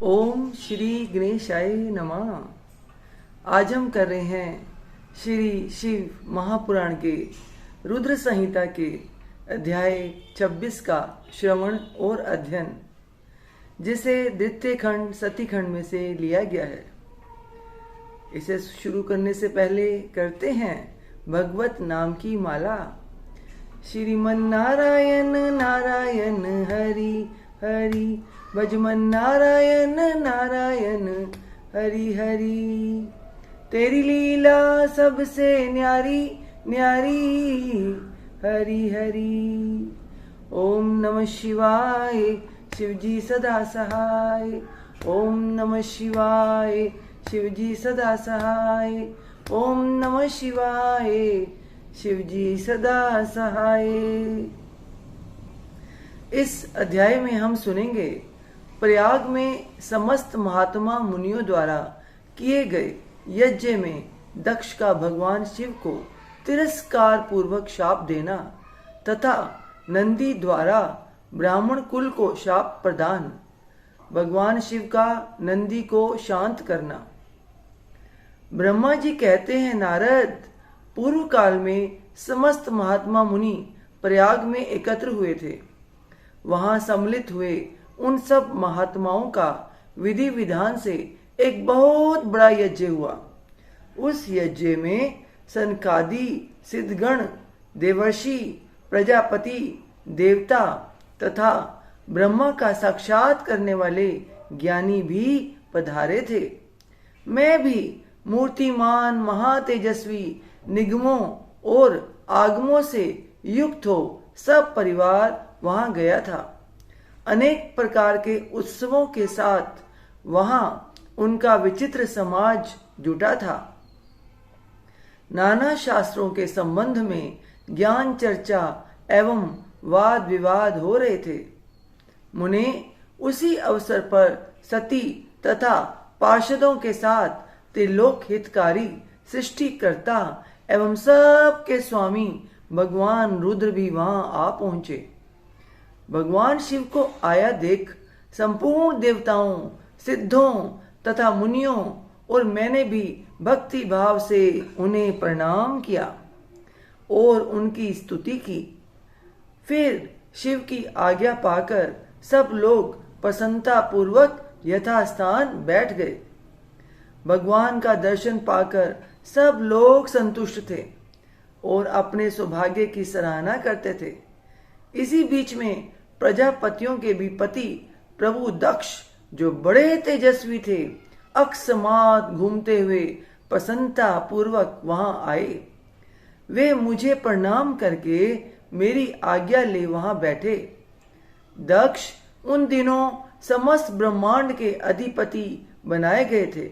ओम श्री गणेशाय नमः। आज हम कर रहे हैं श्री शिव महापुराण के रुद्र संहिता के अध्याय 26 का श्रवण और अध्ययन, जिसे द्वितीय खंड सती खंड में से लिया गया है। इसे शुरू करने से पहले करते हैं भगवत नाम की माला। श्रीमन नारायण नारायण हरि हरि, भजमन नारायण नारायण हरि हरि। तेरी लीला सबसे न्यारी न्यारी हरि हरि। ओम नमः शिवाय, शिवजी सदा सहाय। ओम नमः शिवाय, शिवजी सदा सहाय। ओम नमः शिवाय, शिवजी सदा सहाय। इस अध्याय में हम सुनेंगे प्रयाग में समस्त महात्मा मुनियों द्वारा किए गए यज्ञ में दक्ष का भगवान शिव को तिरस्कार पूर्वक शाप देना तथा नंदी द्वारा ब्राह्मण कुल को शाप प्रदान, भगवान शिव का नंदी को शांत करना। ब्रह्मा जी कहते हैं, नारद, पूर्व काल में समस्त महात्मा मुनि प्रयाग में एकत्र हुए थे। वहां सम्मिलित हुए उन सब महात्माओं का विधि विधान से एक बहुत बड़ा यज्ञ हुआ। उस यज्ञ में सनकादि सिद्धगण, देवर्षि, प्रजापति, देवता तथा ब्रह्मा का साक्षात करने वाले ज्ञानी भी पधारे थे। मैं भी मूर्तिमान महातेजस्वी निगमों और आगमों से युक्त हो सब परिवार वहां गया था। अनेक प्रकार के उत्सवों के साथ वहां उनका विचित्र समाज जुटा था। नाना शास्त्रों के संबंध में ज्ञान चर्चा एवं वाद विवाद हो रहे थे। मुने उसी अवसर पर सती तथा पार्षदों के साथ त्रिलोक हितकारी सृष्टिकर्ता एवं सबके स्वामी भगवान रुद्र भी वहां आ पहुंचे। भगवान शिव को आया देख संपूर्ण देवताओं, सिद्धों तथा मुनियों और मैंने भी भक्ति भाव से उन्हें प्रणाम किया और उनकी स्तुति की। फिर शिव की आज्ञा पाकर सब लोग प्रसन्नता पूर्वक यथास्थान बैठ गए। भगवान का दर्शन पाकर सब लोग संतुष्ट थे और अपने सौभाग्य की सराहना करते थे। इसी बीच में प्रजापतियों के भी पति प्रभु दक्ष, जो बड़े तेजस्वी थे, अकस्मात घूमते हुए प्रसन्नता पूर्वक वहां आए। वे मुझे प्रणाम करके मेरी आज्ञा ले वहां बैठे। दक्ष उन दिनों समस्त ब्रह्मांड के अधिपति बनाए गए थे,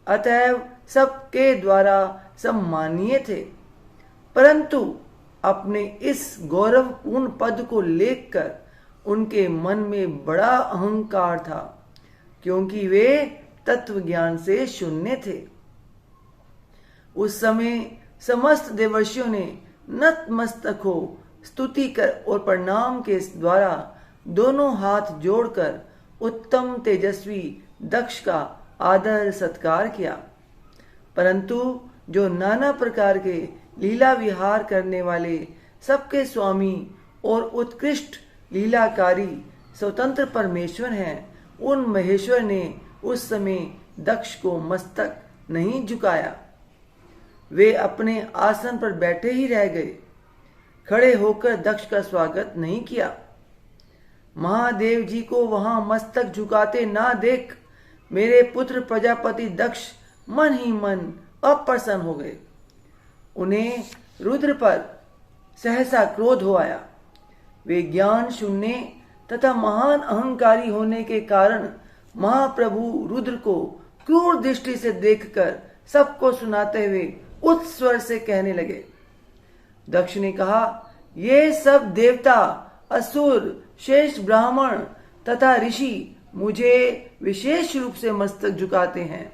अतएव सबके द्वारा सम्मानीय थे। परंतु अपने इस गौरवपूर्ण पद को लेकर उनके मन में बड़ा अहंकार था, क्योंकि वे तत्व ज्ञान से शून्य थे। उस समय समस्त देवर्षियों ने नतमस्तक हो स्तुति कर और प्रणाम के द्वारा दोनों हाथ जोड़कर उत्तम तेजस्वी दक्ष का आदर सत्कार किया। परंतु जो नाना प्रकार के लीला विहार करने वाले सबके स्वामी और उत्कृष्ट लीलाकारी स्वतंत्र परमेश्वर हैं, उन महेश्वर ने उस समय दक्ष को मस्तक नहीं झुकाया। वे अपने आसन पर बैठे ही रह गए, खड़े होकर दक्ष का स्वागत नहीं किया। महादेव जी को वहां मस्तक झुकाते ना देख मेरे पुत्र प्रजापति दक्ष मन ही मन अप्रसन्न हो गए। उन्हें रुद्र पर सहसा क्रोध हो आया। वे ज्ञान शून्य तथा महान अहंकारी होने के कारण महाप्रभु रुद्र को क्रूर दृष्टि से देखकर सबको सुनाते हुए उच्च स्वर से कहने लगे। दक्ष ने कहा, ये सब देवता, असुर, शेष ब्राह्मण तथा ऋषि मुझे विशेष रूप से मस्तक झुकाते हैं,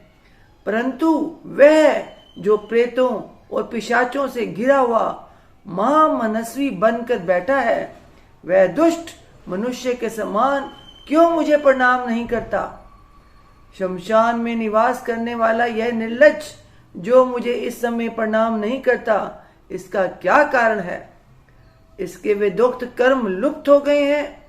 परंतु वह जो प्रेतों और पिशाचों से घिरा हुआ महामनस्वी बनकर बैठा है, वह दुष्ट मनुष्य के समान क्यों मुझे प्रणाम नहीं करता। शमशान में निवास करने वाला यह निर्लज्ज जो मुझे इस समय प्रणाम नहीं करता, इसका क्या कारण है? इसके वे दुष्ट कर्म लुप्त हो गए हैं।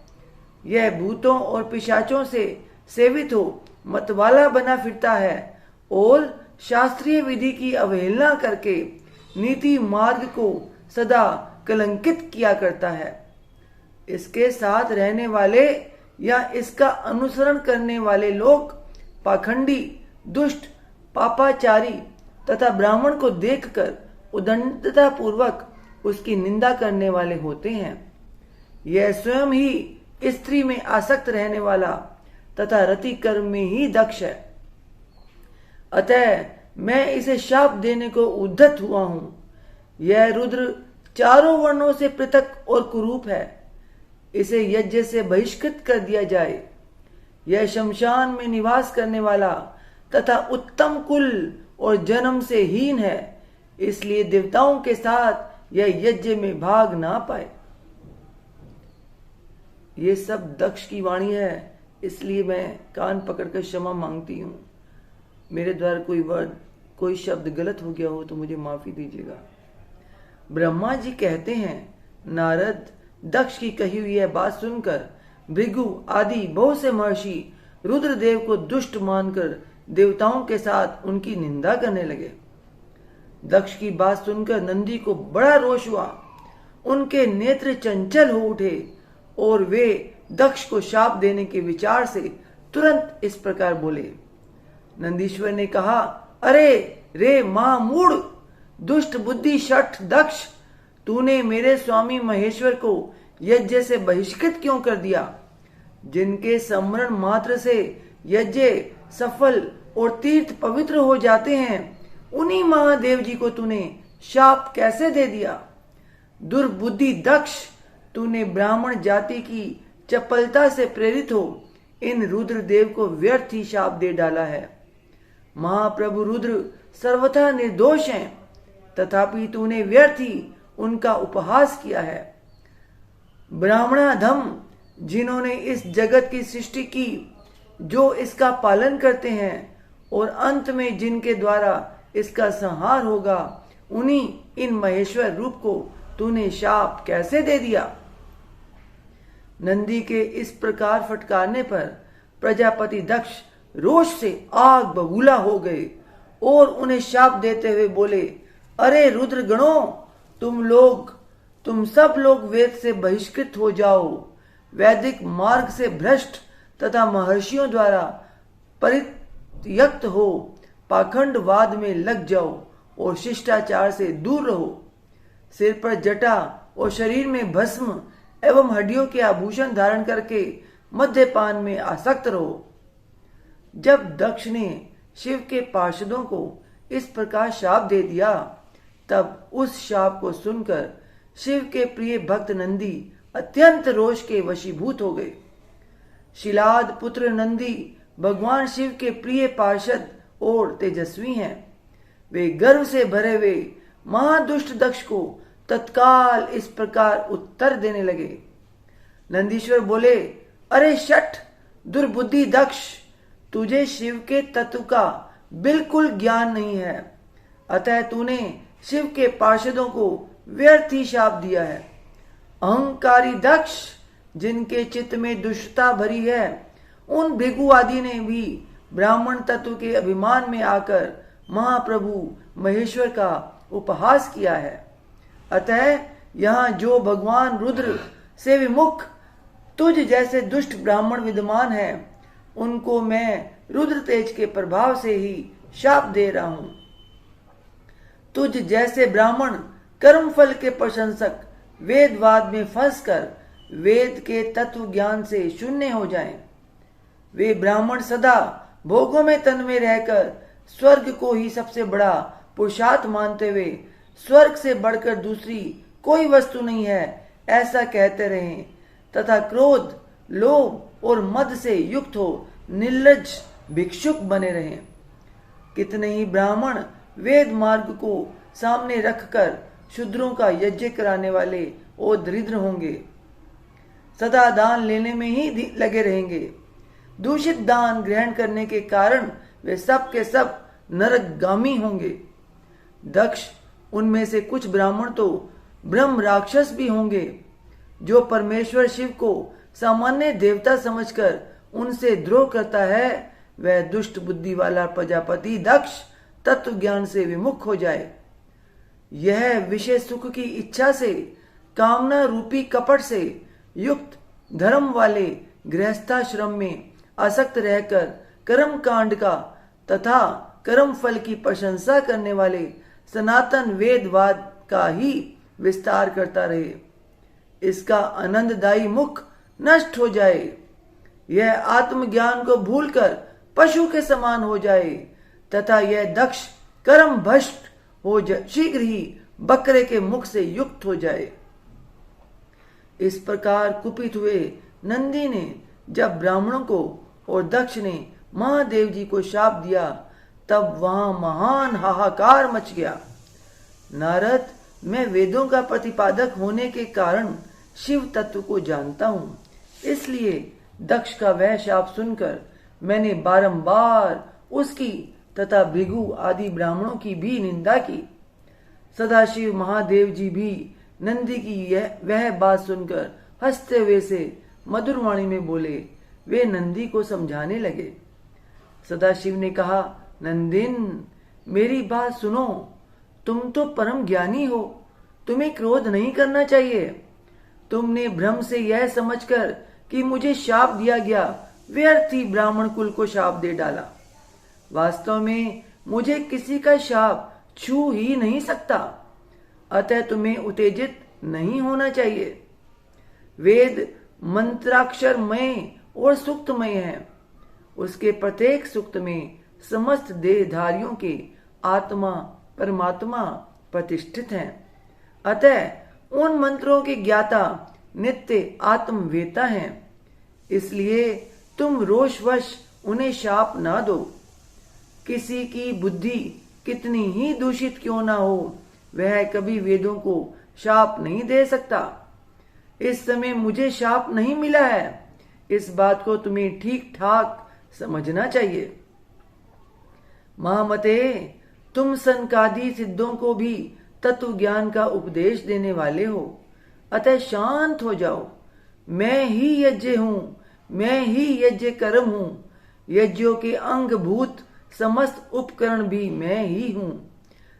यह भूतों और पिशाचों से सेवित हो मतवाला बना फिरता है और शास्त्रीय विधि की अवहेलना करके नीति मार्ग को सदा कलंकित किया करता है। इसके साथ रहने वाले या इसका अनुसरण करने वाले लोग पाखंडी, दुष्ट, पापाचारी तथा ब्राह्मण को देखकर उदंडता पूर्वक उसकी निंदा करने वाले होते हैं। यह स्वयं ही स्त्री में आसक्त रहने वाला तथा रति कर्म में ही दक्ष है। अतः मैं इसे शाप देने को उद्धत हुआ हूं। यह रुद्र चारों वर्णों से पृथक और कुरूप है। इसे यज्ञ से बहिष्कृत कर दिया जाए। यह शमशान में निवास करने वाला तथा उत्तम कुल और जन्म से हीन है, इसलिए देवताओं के साथ यह यज्ञ में भाग ना पाए। ये सब दक्ष की वाणी है, इसलिए मैं कान पकड़कर क्षमा मांगती हूं। मेरे द्वारा कोई वर्ड, कोई शब्द गलत हो गया हो तो मुझे माफी दीजिएगा। ब्रह्मा जी कहते हैं, नारद, दक्ष की कही हुई यह बात सुनकर भृगु आदि बहुत से महर्षि रुद्रदेव को दुष्ट मानकर देवताओं के साथ उनकी निंदा करने लगे। दक्ष की बात सुनकर नंदी को बड़ा रोष हुआ। उनके नेत्र चंचल हो उठे और वे दक्ष को शाप देने के विचार से तुरंत इस प्रकार बोले। नंदीश्वर ने कहा, अरे रे महामूढ़, दुष्ट बुद्धि शठ दक्ष, तूने मेरे स्वामी महेश्वर को यज्ञ से बहिष्कृत क्यों कर दिया? जिनके स्मरण मात्र से यज्ञ सफल और तीर्थ पवित्र हो जाते हैं, उन्हीं महादेव जी को तूने शाप कैसे दे दिया? दुर्बुद्धि दक्ष, तूने ब्राह्मण जाति की चपलता से प्रेरित हो इन रुद्रदेव को व्यर्थ ही शाप दे डाला है। महाप्रभु रुद्र सर्वथा निर्दोष हैं, तथापि तूने व्यर्थ ही उनका उपहास किया है। ब्राह्मणाधम, जिन्होंने इस जगत की सृष्टि की, जो इसका पालन करते हैं और अंत में जिनके द्वारा इसका संहार होगा, उन्हीं इन महेश्वर रूप को तूने शाप कैसे दे दिया? नंदी के इस प्रकार फटकारने पर प्रजापति दक्ष रोष से आग बबूला हो गए और उन्हें शाप देते हुए बोले, अरे रुद्र गणों, तुम सब लोग वेद से बहिष्कृत हो जाओ, वैदिक मार्ग से भ्रष्ट तथा महर्षियों द्वारा परित्यक्त हो पाखंडवाद में लग जाओ और शिष्टाचार से दूर रहो। सिर पर जटा और शरीर में भस्म एवं हड्डियों के आभूषण धारण करके मद्यपान में आसक्त रहो। जब दक्ष ने शिव के पार्षदों को इस प्रकार शाप दे दिया, तब उस शाप को सुनकर शिव के प्रिय भक्त नंदी अत्यंत रोष के वशीभूत हो गए। शिलाद पुत्र नंदी भगवान शिव के प्रिय पार्षद और तेजस्वी हैं। वे गर्व से भरे हुए महादुष्ट दक्ष को तत्काल इस प्रकार उत्तर देने लगे। नंदीश्वर बोले, अरे शठ दुर्बुद्धि दक्ष, तुझे शिव के तत्व का बिल्कुल ज्ञान नहीं है, अतः तूने शिव के पार्षदों को व्यर्थ ही शाप दिया है। अहंकारी दक्ष, जिनके चित्त में दुष्टता भरी है, उन भृगु आदि ने भी ब्राह्मण तत्व के अभिमान में आकर महाप्रभु महेश्वर का उपहास किया है। अतः यहाँ जो भगवान रुद्र से विमुख तुझ जैसे दुष्ट ब्राह्मण विद्यमान है, उनको मैं रुद्र तेज के प्रभाव से ही शाप दे रहा हूं। तुझ जैसे ब्राह्मण कर्मफल के प्रशंसक वेदवाद में फंसकर वेद के तत्व ज्ञान से शून्य हो जाएं। वे ब्राह्मण सदा भोगों में तन में रहकर स्वर्ग को ही सबसे बड़ा पुरुषार्थ मानते हुए स्वर्ग से बढ़कर दूसरी कोई वस्तु नहीं है ऐसा कहते रहें तथा क्रोध, लोभ और मद से युक्त हो निर्लज्ज भिक्षुक बने रहें। कितने ही ब्राह्मण वेद मार्ग को सामने रखकर शूद्रों का यज्ञ कराने वाले और दरिद्र होंगे, सदा दान लेने में ही लगे रहेंगे। दूषित दान ग्रहण करने के कारण वे सब के सब नरकगामी होंगे। दक्ष, उनमें से कुछ ब्राह्मण तो ब्रह्म राक्षस भी होंगे। जो परमेश्वर शिव को सामान्य देवता समझकर उनसे द्रोह करता है, वह दुष्ट बुद्धि वाला प्रजापति दक्ष तत्व ज्ञान से विमुख हो जाए। यह विषय सुख की इच्छा से, कामना रूपी कपट से युक्त धर्म वाले गृहस्थाश्रम में आसक्त रहकर कर्म कांड का तथा कर्म फल की प्रशंसा करने वाले सनातन वेदवाद का ही विस्तार करता रहे। इसका आनंददायी मुख नष्ट हो जाए। यह आत्मज्ञान को भूलकर पशु के समान हो जाए तथा यह दक्ष कर्म भ्रष्ट हो शीघ्र ही बकरे के मुख से युक्त हो जाए। इस प्रकार कुपित हुए नंदी ने जब ब्राह्मणों को और दक्ष ने महादेव जी को शाप दिया, तब वहां महान हाहाकार मच गया। नारद, मैं वेदों का प्रतिपादक होने के कारण शिव तत्व को जानता हूं, इसलिए दक्ष का वह शाप सुनकर मैंने बारंबार उसकी तथा भृगु आदि ब्राह्मणों की भी निंदा की। सदाशिव महादेव जी भी नंदी की वह बात सुनकर हंसते हुए से मधुर वाणी में बोले। वे नंदी को समझाने लगे। सदाशिव ने कहा, नंदिन, मेरी बात सुनो। तुम तो परम ज्ञानी हो, तुम्हें क्रोध नहीं करना चाहिए। तुमने भ्रम से यह समझकर कि मुझे शाप दिया गया, व्यर्थ ही ब्राह्मण कुल को शाप दे डाला। वास्तव में मुझे किसी का शाप छू ही नहीं सकता, अतः तुम्हें उत्तेजित नहीं होना चाहिए। वेद मंत्राक्षरमय और सूक्तमय है। उसके प्रत्येक सूक्त में समस्त देहधारियों के आत्मा परमात्मा प्रतिष्ठित हैं। अतः उन मंत्रों के ज्ञाता नित्य आत्मवेता हैं। इसलिए तुम रोषवश उन्हें शाप ना दो। किसी की बुद्धि कितनी ही दूषित क्यों ना हो, वह कभी वेदों को शाप नहीं दे सकता। इस समय मुझे शाप नहीं मिला है, इस बात को तुम्हें ठीक ठाक समझना चाहिए। महामते, तुम सनकादि सिद्धों को भी तत्व ज्ञान का उपदेश देने वाले हो, अतः शांत हो जाओ। मैं ही यज्ञ हूं, मैं ही यज्ञ कर्म हूं। यज्ञों के अंगभूत समस्त उपकरण भी मैं ही हूं।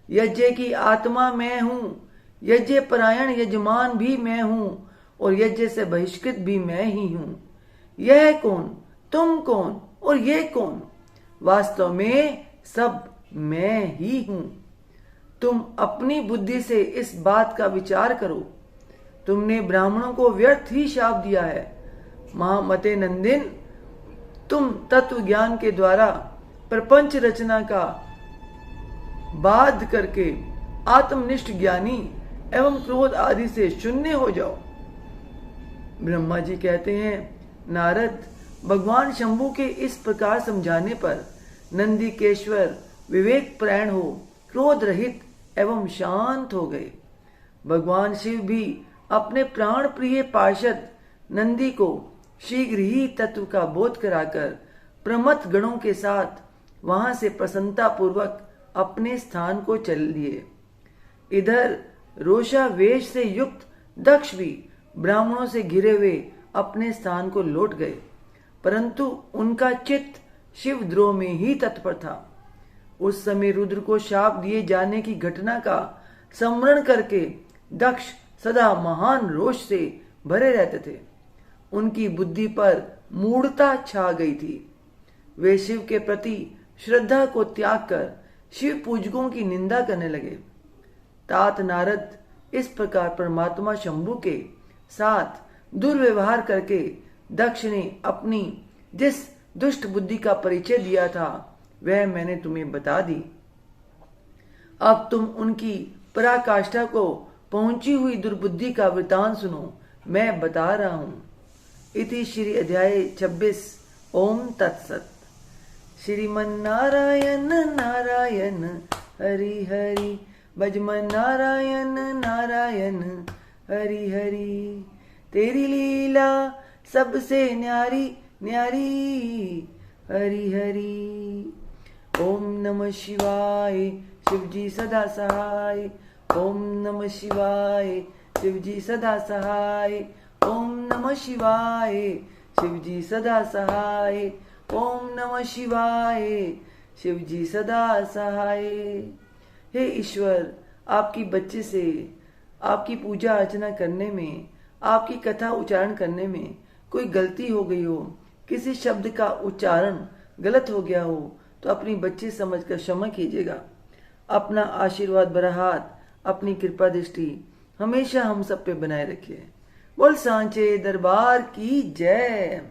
यज्ञ की आत्मा मैं हूं। यज्ञ परायण यजमान भी मैं हूं और यज्ञ से बहिष्कृत भी मैं ही हूं। यह कौन, तुम कौन और ये कौन? वास्तव में सब मैं ही हूं। तुम अपनी बुद्धि से इस बात का विचार करो। तुमने ब्राह्मणों को व्यर्थ ही शाप दिया है। महामते नंदिन, तुम तत्व ज्ञान के द्वारा प्रपंच रचना का बाध करके आत्मनिष्ठ ज्ञानी एवं क्रोध आदि से शून्य हो जाओ। ब्रह्मा जी कहते हैं, नारद, भगवान शंभु के इस प्रकार समझाने पर नंदीकेश्वर विवेक प्राण हो क्रोध रहित एवं शांत हो गए। भगवान शिव भी अपने प्राण प्रिय पार्षद नंदी को शीघ्र ही तत्व का बोध कराकर प्रमथ गणों के साथ वहां से प्रसन्नता पूर्वक अपने स्थान को चल लिए। इधर रोषावेश से युक्त दक्ष भी ब्राह्मणों से घिरे हुए अपने स्थान को लौट गए, परंतु उनका चित्त शिवद्रोह में ही तत्पर था। उस समय रुद्र को शाप दिए जाने की घटना का स्मरण करके दक्ष सदा महान रोष से भरे रहते थे। उनकी बुद्धि पर मूढ़ता छा गई थी। वे शिव के प्रति श्रद्धा को त्याग कर शिव पूजकों की निंदा करने लगे। तात नारद, इस प्रकार परमात्मा शंभु के साथ दुर्व्यवहार करके दक्ष ने अपनी जिस दुष्ट बुद्धि का परिचय दिया था वह मैंने तुम्हें बता दी। अब तुम उनकी पराकाष्ठा को पहुंची हुई दुर्बुद्धि का वृतांत सुनो, मैं बता रहा हूं। इति श्री अध्याय 26। ओम तत्सत। श्रीमन नारायण नारायण हरि हरि, भजमन नारायण नारायण हरि हरि। तेरी लीला सबसे न्यारी, न्यारी हरि हरि। ओम नमः शिवाय, शिव जी सदा सहाय। ओम नमः शिवाय, शिव जी सदा सहाय। ओम नमः शिवाय, शिव जी सदा सहाय। ओम नमः शिवाय, शिव जी सदा सहाय। हे ईश्वर, आपकी बच्चे से आपकी पूजा अर्चना करने में, आपकी कथा उच्चारण करने में कोई गलती हो गई हो, किसी शब्द का उच्चारण गलत हो गया हो, तो अपनी बच्ची समझकर क्षमा कीजिएगा। अपना आशीर्वाद भरा हाथ, अपनी कृपा दृष्टि हमेशा हम सब पे बनाए रखिए। बोल सांचे दरबार की जय।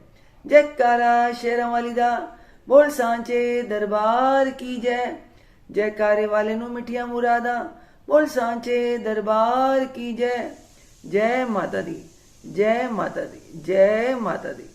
जयकारा शेरा वाली दा। बोल सांचे दरबार की जय। जयकारे वाले नु मिठिया मुरादा। बोल सांचे दरबार की जय। जय माता दी, जय माता दी, जय माता दी।